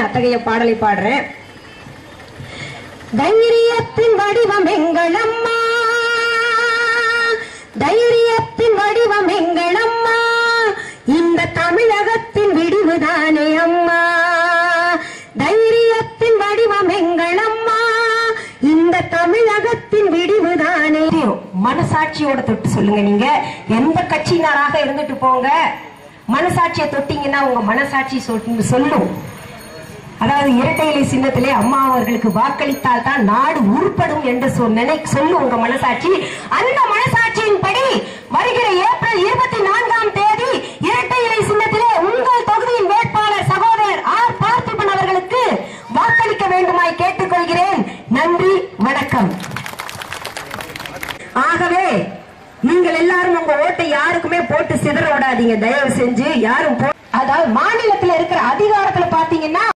அத்தகைய பாடலை பாடுறேன். தைரியத்தின் வடிவம் எங்கள் அம்மா, தைரியத்தின் வடிவம் எங்கள் அம்மா, இந்த தமிழகத்தின் விடிவுதானே அம்மா. தைரியத்தின் வடிவம் எங்கள் அம்மா, இந்த தமிழகத்தின் விடிவுதானே. மனசாட்சியோட தொட்டு சொல்லுங்க. நீங்க எந்த கட்சியினராக இருந்துட்டு போங்க, மனசாட்சியை தொட்டீங்கன்னா உங்க மனசாட்சி சொல்லும். அதாவது இரட்டை இலை சின்னத்திலே அம்மா அவர்களுக்கு வாக்களித்தால் தான் நாடு உருப்படும் என்று சொல்லும் உங்க மனசாட்சி. அந்த மனசாட்சியின்படி வருகிற ஏப்ரல் 24ஆம் தேதி இரட்டை இலை சின்னத்திலே உங்கள் தொகுதியின் வேட்பாளர் சகோதரர் ஆர் பார்த்திபன் அவர்களுக்கு வாக்களிக்க வேண்டுமாய் கேட்டுக்கொள்கிறேன். நன்றி, வணக்கம். ஆகவே நீங்கள் எல்லாரும் உங்க ஓட்டை யாருக்குமே போட்டு சிதற விடாதீங்க, தயவு செஞ்சு. யாரும் அதாவது மாநிலத்தில் இருக்கிற அதிகாரத்துல பாத்தீங்கன்னா